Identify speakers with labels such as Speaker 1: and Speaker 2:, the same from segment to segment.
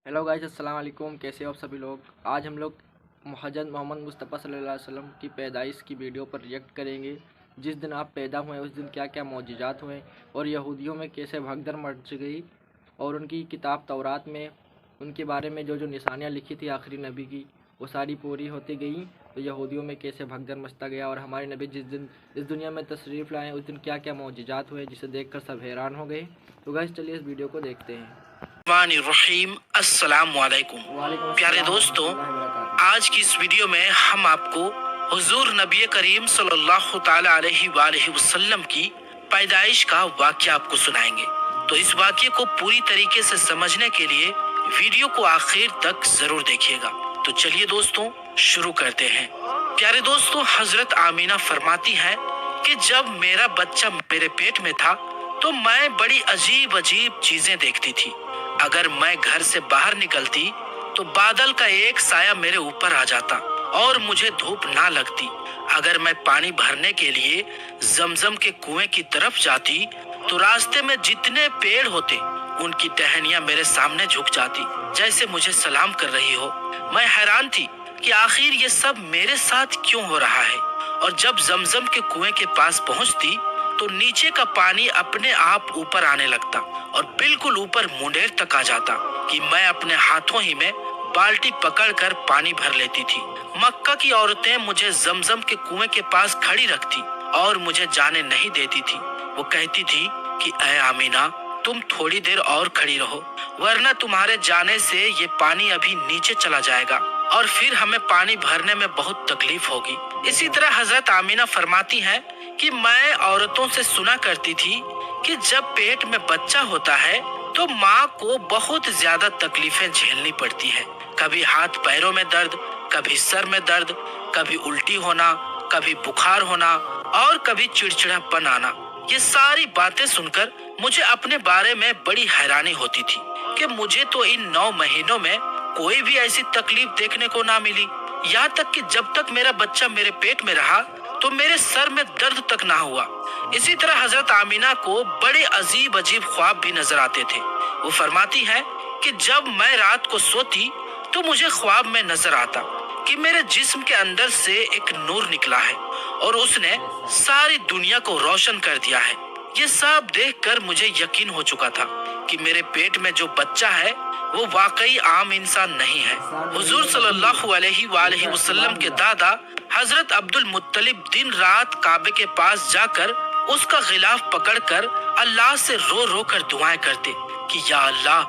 Speaker 1: Hello guys, अस्सलाम वालेकुम। कैसे हो आप सभी लोग। आज हम लोग हज़रत मोहम्मद मुस्तफ़ा सल्लल्लाहु अलैहि वसल्लम की पैदाइश की वीडियो पर रिएक्ट करेंगे। जिस दिन आप पैदा हुए उस दिन क्या क्या मौजिज़ात हुए और यहूदियों में कैसे भगदड़ मच गई और उनकी किताब तौरात में उनके बारे में जो जो निशानियाँ लिखी थी आखिरी नबी की वो सारी पूरी होती गई। तो यहूदियों में कैसे भगदड़ मचता गया और हमारे नबी जिस दिन इस दुनिया में तशरीफ़ लाए उस दिन क्या क्या मौजिज़ात हुए जिसे देखकर सब हैरान हो गए। तो गाइस चलिए इस वीडियो को देखते हैं।
Speaker 2: रहीम अस्सलाम वालेकुम। प्यारे दोस्तों, आज की इस वीडियो में हम आपको हुजूर नबी करीम सल्लल्लाहु ताला अलैहि वसल्लम की पैदाइश का वाक़या आपको सुनाएंगे। तो इस वाक़ये को पूरी तरीके से समझने के लिए वीडियो को आखिर तक जरूर देखिएगा। तो चलिए दोस्तों शुरू करते हैं। प्यारे दोस्तों, हजरत आमीना फरमाती है कि जब मेरा बच्चा मेरे पेट में था तो मैं बड़ी अजीब अजीब चीजें देखती थी। अगर मैं घर से बाहर निकलती तो बादल का एक साया मेरे ऊपर आ जाता और मुझे धूप ना लगती। अगर मैं पानी भरने के लिए जमजम के कुएं की तरफ जाती तो रास्ते में जितने पेड़ होते उनकी टहनियां मेरे सामने झुक जाती जैसे मुझे सलाम कर रही हो। मैं हैरान थी कि आखिर ये सब मेरे साथ क्यों हो रहा है। और जब जमजम के कुएं के पास पहुंचती तो नीचे का पानी अपने आप ऊपर आने लगता और बिल्कुल ऊपर मुंडेर तक आ जाता कि मैं अपने हाथों ही में बाल्टी पकड़कर पानी भर लेती थी। मक्का की औरतें मुझे जमजम के कुएं के पास खड़ी रखती और मुझे जाने नहीं देती थी। वो कहती थी कि ऐ आमीना, तुम थोड़ी देर और खड़ी रहो वरना तुम्हारे जाने से ये पानी अभी नीचे चला जाएगा और फिर हमें पानी भरने में बहुत तकलीफ होगी। इसी तरह हजरत आमीना फरमाती हैं कि मैं औरतों से सुना करती थी कि जब पेट में बच्चा होता है तो माँ को बहुत ज्यादा तकलीफें झेलनी पड़ती है। कभी हाथ पैरों में दर्द, कभी सर में दर्द, कभी उल्टी होना, कभी बुखार होना और कभी चिड़चिड़ापन आना। ये सारी बातें सुनकर मुझे अपने बारे में बड़ी हैरानी होती थी कि मुझे तो इन 9 महीनों में कोई भी ऐसी तकलीफ देखने को ना मिली। यहाँ तक कि जब तक मेरा बच्चा मेरे पेट में रहा तो मेरे सर में दर्द तक ना हुआ। इसी तरह हजरत आमीना को बड़े अजीब अजीब ख्वाब भी नजर आते थे। वो फरमाती है कि जब मैं रात को सोती तो मुझे ख्वाब में नजर आता कि मेरे जिस्म के अंदर से एक नूर निकला है और उसने सारी दुनिया को रोशन कर दिया है। ये सब देखकर मुझे यकीन हो चुका था कि मेरे पेट में जो बच्चा है वो वाकई आम इंसान नहीं है। हुजूर सल्लल्लाहु अलैहि वसल्लम के दादा हजरत अब्दुल मुत्तलिब दिन रात काबे के पास जाकर उसका गिलाफ पकड़कर अल्लाह से रो रो कर दुआएं करते कि या अल्लाह,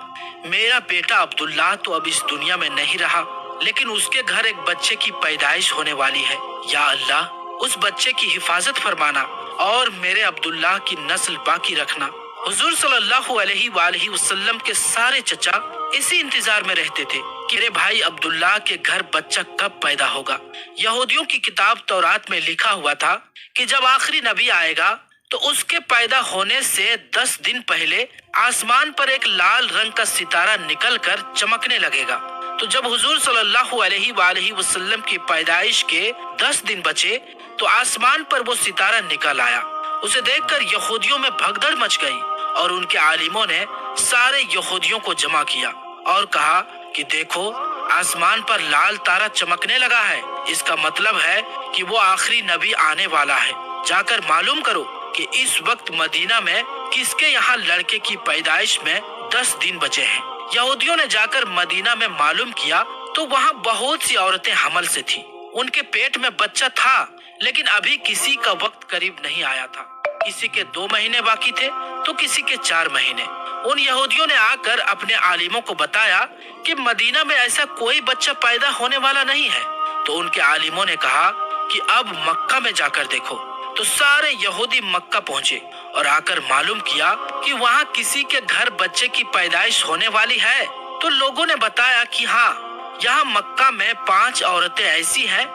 Speaker 2: मेरा बेटा अब्दुल्लाह तो अब इस दुनिया में नहीं रहा लेकिन उसके घर एक बच्चे की पैदाइश होने वाली है। या अल्लाह, उस बच्चे की हिफाजत फरमाना और मेरे अब्दुल्लाह की नस्ल बाकी रखना। हुजूर सल्लल्लाहु अलैहि वसल्लम के सारे चचा इसी इंतजार में रहते थे कि मेरे भाई अब्दुल्लाह के घर बच्चा कब पैदा होगा। यहूदियों की किताब तौरात में लिखा हुआ था कि जब आखिरी नबी आएगा तो उसके पैदा होने से 10 दिन पहले आसमान पर एक लाल रंग का सितारा निकलकर चमकने लगेगा। तो जब हुजूर सल्लल्लाहु अलैहि वसल्लम की पैदाइश के 10 दिन बचे तो आसमान पर वो सितारा निकल आया। उसे देखकर यहूदियों में भगदड़ मच गई और उनके आलिमों ने सारे यहूदियों को जमा किया और कहा कि देखो, आसमान पर लाल तारा चमकने लगा है। इसका मतलब है कि वो आखिरी नबी आने वाला है। जाकर मालूम करो कि इस वक्त मदीना में किसके यहाँ लड़के की पैदाइश में 10 दिन बचे हैं। यहूदियों ने जाकर मदीना में मालूम किया तो वहाँ बहुत सी औरतें हमल से थी। उनके पेट में बच्चा था लेकिन अभी किसी का वक्त करीब नहीं आया था। किसी के 2 महीने बाकी थे तो किसी के 4 महीने। उन यहूदियों ने आकर अपने आलिमों को बताया कि मदीना में ऐसा कोई बच्चा पैदा होने वाला नहीं है। तो उनके आलिमों ने कहा कि अब मक्का में जाकर देखो। तो सारे यहूदी मक्का पहुंचे और आकर मालूम किया कि वहाँ किसी के घर बच्चे की पैदाइश होने वाली है। तो लोगों ने बताया कि हाँ, यहाँ मक्का में 5 औरतें ऐसी हैं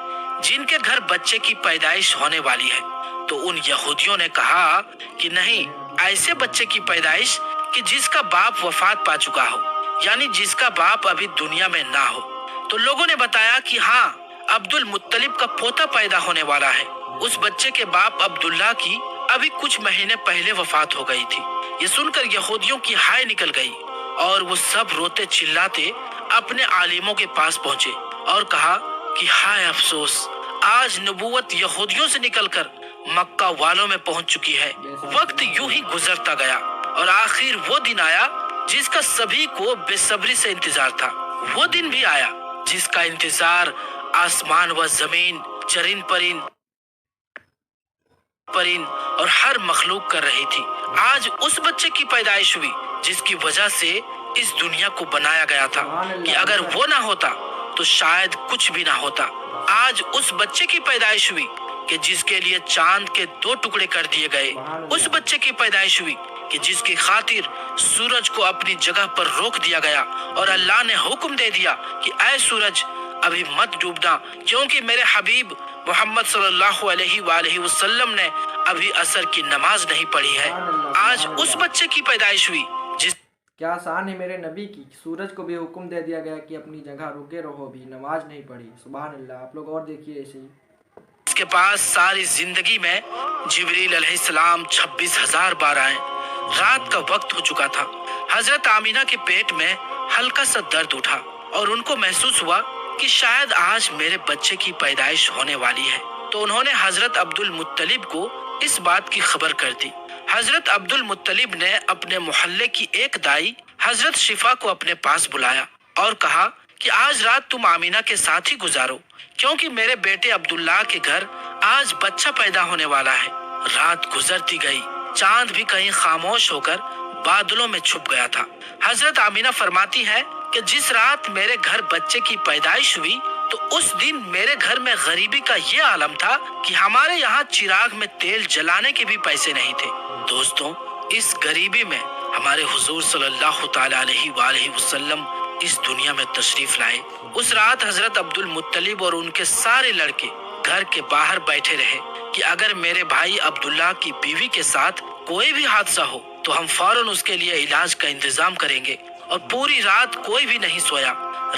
Speaker 2: जिनके घर बच्चे की पैदाइश होने वाली है। तो उन यहूदियों ने कहा कि नहीं, ऐसे बच्चे की पैदाइश कि जिसका बाप वफात पा चुका हो, यानी जिसका बाप अभी दुनिया में ना हो। तो लोगों ने बताया कि हाँ, अब्दुल मुत्तलिब का पोता पैदा होने वाला है। उस बच्चे के बाप अब्दुल्लाह की अभी कुछ महीने पहले वफात हो गई थी। ये सुनकर यहूदियों की हाय निकल गई اور وہ سب روتے چلاتے اپنے عالموں کے پاس پہنچے اور کہا کہ ہائے افسوس، آج نبوت یہودیوں سے نکل کر مکہ والوں میں پہنچ چکی ہے۔ وقت یوں ہی گزرتا گیا اور آخر وہ دن آیا جس کا سبھی کو بے صبری سے انتظار تھا۔ وہ دن بھی آیا جس کا انتظار آسمان و زمین، چرند پرند اور ہر مخلوق کر رہی تھی۔ آج اس بچے کی پیدائش ہوئی جس کی وجہ سے اس دنیا کو بنایا گیا تھا کہ اگر وہ نہ ہوتا تو شاید کچھ بھی نہ ہوتا۔ آج اس بچے کی پیدائش ہوئی کہ جس کے لیے چاند کے 2 ٹکڑے کر دیے گئے۔ اس بچے کی پیدائش ہوئی کہ جس کی خاطر سورج کو اپنی جگہ پر روک دیا گیا اور اللہ نے حکم دے دیا کہ اے سورج ابھی مت ڈوبنا، کیونکہ میرے حبیب محمد صلی اللہ علیہ وآلہ وسلم نے ابھی عصر کی نماز نہیں پڑھی ہے۔ آج اس بچے کی پیدائش ہوئی جس
Speaker 1: کیا شان ہے میرے نبی کی، سورج کو بھی حکم دے دیا گیا کہ اپنی جگہ رکے رہو، بھی نماز نہیں پڑھی۔ سبحان اللہ۔ آپ لوگ اور دیکھیے ایسے ہی
Speaker 2: اس کے پاس ساری زندگی میں جبریل علیہ السلام 26,000 بار آئے۔ رات کا وقت ہو چکا تھا۔ حضرت آمینہ کے پیٹ میں ہلکا سا درد اٹھا اور ان کو محسوس ہوا کہ شاید آج میرے بچے کی پیدائش ہونے والی ہے، تو انہوں نے حضرت عبد المطلب کو اس بات کی خبر کر دی۔ حضرت عبد المطلب نے اپنے محلے کی ایک دائی حضرت شفا کو اپنے پاس بلایا اور کہا کہ آج رات تم آمینہ کے ساتھ ہی گزارو، کیونکہ میرے بیٹے عبداللہ کے گھر آج بچہ پیدا ہونے والا ہے۔ رات گزرتی گئی، چاند بھی کہیں خاموش ہو کر بادلوں میں چھپ گیا تھا۔ حضرت آمینہ فرماتی ہے کہ جس رات میرے گھر بچے کی پیدائش ہوئی تو اس دن میرے گھر میں غریبی کا یہ عالم تھا کہ ہمارے یہاں چراغ میں تیل جلانے کے بھی پیسے نہیں تھے۔ دوستوں، اس غریبی میں ہمارے حضور صلی اللہ تعالی علیہ وآلہ وسلم اس دنیا میں تشریف لائے۔ اس رات حضرت عبد المطلب اور ان کے سارے لڑکے گھر کے باہر بیٹھے رہے کہ اگر میرے بھائی عبداللہ کی بیوی کے ساتھ کوئی بھی حادثہ ہو تو ہم فوراً اس کے لیے علاج کا انتظام کریں گے۔ اور پوری رات کوئی بھی نہیں سویا۔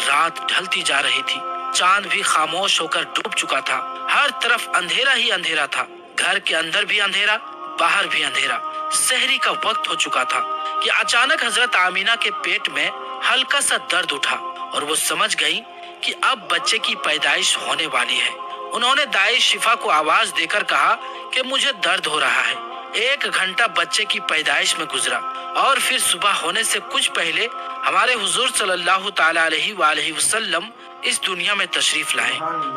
Speaker 2: رات ڈھلتی جا رہی تھی، چاند بھی خاموش ہو کر ڈوب چکا تھا، ہر طرف اندھیرا ہی اندھیرا تھا، گھر کے اندر بھی اندھیرا، باہر بھی اندھیرا۔ سحری کا وقت ہو چکا تھا کہ اچانک حضرت آمینہ کے پیٹ میں ہلکا سا درد اٹھا اور وہ سمجھ گئی کہ اب بچے کی پیدائش ہونے والی ہے۔ انہوں نے دائی شفا کو آواز دے کر کہا کہ مجھے درد ہو رہا ہے۔ 1 گھنٹہ بچے کی پیدائش میں گزرا اور پھر صبح ہونے سے کچھ پہلے ہمارے حضور صلی اللہ تعالی علیہ وآلہ وسلم اس دنیا میں تشریف لائے۔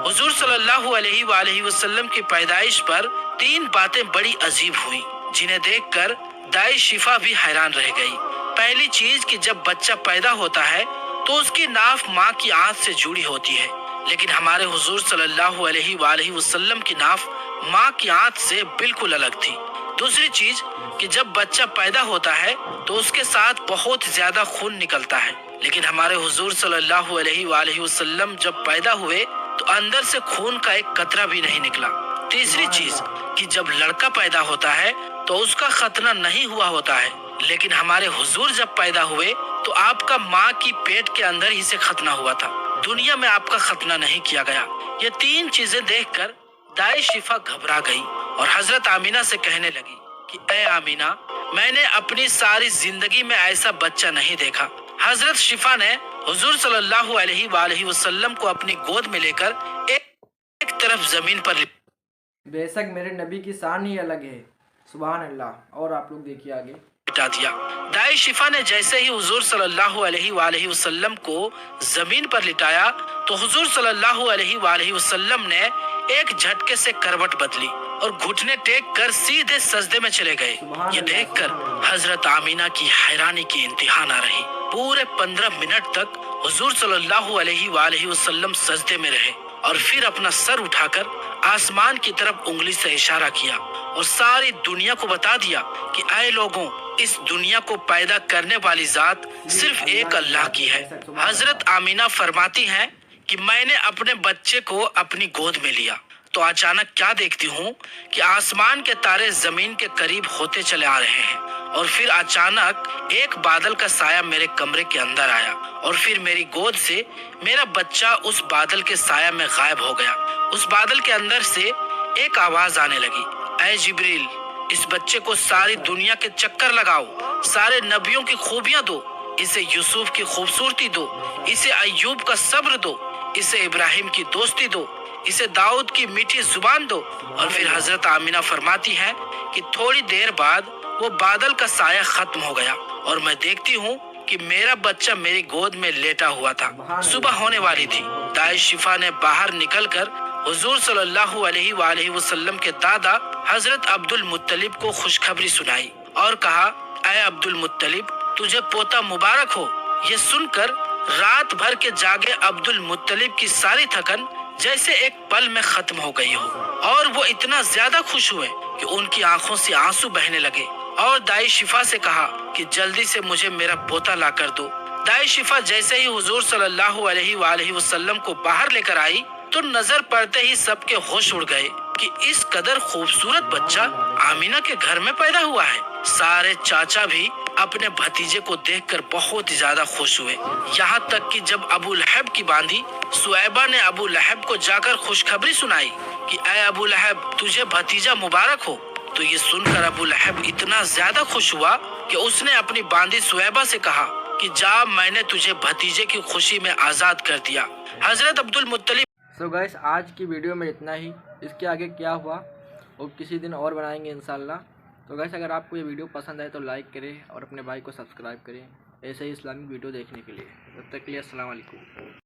Speaker 2: حضور صلی اللہ علیہ وآلہ وسلم کی پیدائش پر 3 باتیں بڑی عجیب ہوئیں جنہیں دیکھ کر دائی شفا بھی حیران رہ گئی۔ پہلی چیز کہ جب بچہ پیدا ہوتا ہے تو اس کی ناف ماں کی آنت سے جڑی ہوتی ہے، لیکن ہمارے حضور صلی اللہ علیہ وآلہ وسلم کی ناف ماں کی آنت سے بالکل الگ تھی۔ دوسری چیز کہ جب بچہ پیدا ہوتا ہے تو اس کے ساتھ بہت زیادہ خون نکلتا ہے، لیکن ہمارے حضور صلی اللہ علیہ وآلہ وسلم جب پیدا ہوئے تو اندر سے خون کا ایک قطرہ بھی نہیں نکلا۔ تیسری چیز کہ جب لڑکا پیدا ہوتا ہے تو اس کا ختنہ نہیں ہوا ہوتا ہے، لیکن ہمارے حضور جب پیدا ہوئے تو آپ کا ماں کی پیٹ کے اندر ہی سے ختنہ ہوا تھا، دنیا میں آپ کا ختنہ نہیں کیا گیا۔ یہ 3 چیزیں دیکھ کر دائی شفا گھبرا گئی اور حضرت آمینہ سے کہنے لگی کہ اے آمینہ، میں نے اپنی ساری زندگی میں ایسا بچہ نہیں دیکھا۔ حضرت شفا نے حضور صلی اللہ علیہ وآلہ وسلم کو اپنی گود میں لے کر ایک طرف زمین پر
Speaker 1: بے شک میرے نبی کی شان ہی الگ ہے۔ سبحان اللہ۔ اور آپ لوگ دیکھیے آگے
Speaker 2: لٹا دیا۔ دائی شفا نے جیسے ہی حضور صلی اللہ علیہ وآلہ وسلم کو زمین پر لٹایا تو حضور صلی اللہ علیہ وآلہ وسلم نے ایک جھٹکے سے کروٹ بدلی اور گھٹنے ٹیک کر سیدھے سجدے میں چلے گئے۔ یہ دیکھ کر حضرت آمینہ کی حیرانی کی انتہا نہ رہی۔ پورے 15 منٹ تک حضور صلی اللہ علیہ وآلہ وسلم سجدے میں رہے اور پھر اپنا سر اٹھا کر آسمان کی طرف انگلی سے اشارہ کیا اور ساری دنیا کو بتا دیا کہ اے لوگوں، اس دنیا کو پیدا کرنے والی ذات صرف ایک اللہ کی ہے۔ حضرت آمینہ فرماتی ہیں کہ میں نے اپنے بچے کو اپنی گود میں لیا تو اچانک کیا دیکھتی ہوں کہ آسمان کے تارے زمین کے قریب ہوتے چلے آ رہے ہیں اور پھر اچانک ایک بادل کا سایہ میرے کمرے کے اندر آیا اور پھر میری گود سے میرا بچہ اس بادل کے سایہ میں غائب ہو گیا۔ اس بادل کے اندر سے ایک آواز آنے لگی، اے جبریل، اس بچے کو ساری دنیا کے چکر لگاؤ، سارے نبیوں کی خوبیاں دو، इसे यूसुफ की खूबसूरती दो, इसे अय्यूब का सब्र दो, इसे इब्राहिम की दोस्ती दो, इसे दाऊद की मीठी जुबान दो। और फिर हजरत आमिना फरमाती हैं कि थोड़ी देर बाद वो बादल का साया खत्म हो गया और मैं देखती हूँ कि मेरा बच्चा मेरी गोद में लेटा हुआ था। सुबह होने वाली थी। दाई शिफा ने बाहर निकलकर हुजूर सल्लल्लाहु अलैहि वसल्लम के दादा हजरत अब्दुल मुत्तलिब को खुशखबरी सुनाई और कहा, ऐ अब्दुल मुत्तलिब, तुझे पोता मुबारक हो। ये सुनकर रात भर के जागे अब्दुल मुत्तलिब की सारी थकन जैसे एक पल में खत्म हो गई हो और वो इतना ज्यादा खुश हुए कि उनकी आंखों से आंसू बहने लगे और दाई शिफा से कहा कि जल्दी से मुझे मेरा पोता ला कर दो। दाई शिफा जैसे ही हुजूर सल्लल्लाहु अलैहि वसल्लम को बाहर लेकर आई तो नजर पड़ते ही सबके होश उड़ गए कि इस कदर खूबसूरत बच्चा आमीना के घर में पैदा हुआ है। सारे चाचा भी अपने भतीजे को देखकर बहुत ज्यादा खुश हुए, यहाँ तक कि जब अबू लहब की बांदी सुएबा ने अबू लहब को जाकर खुशखबरी सुनाई कि ऐ अबू लहब, तुझे भतीजा मुबारक हो, तो ये सुनकर अबू लहब इतना ज्यादा खुश हुआ कि उसने अपनी बांदी सुएबा से कहा कि जा, मैंने तुझे भतीजे की खुशी में आजाद कर दिया। हजरत अब्दुल मुत्तलिब।
Speaker 1: सो गाइस, आज की वीडियो में इतना ही। इसके आगे क्या हुआ वो किसी दिन और बनाएंगे इंशाल्लाह। तो गाइस, अगर आपको ये वीडियो पसंद आए तो लाइक करें और अपने भाई को सब्सक्राइब करें ऐसे ही इस्लामिक वीडियो देखने के लिए। तब तक के लिए अस्सलाम वालेकुम।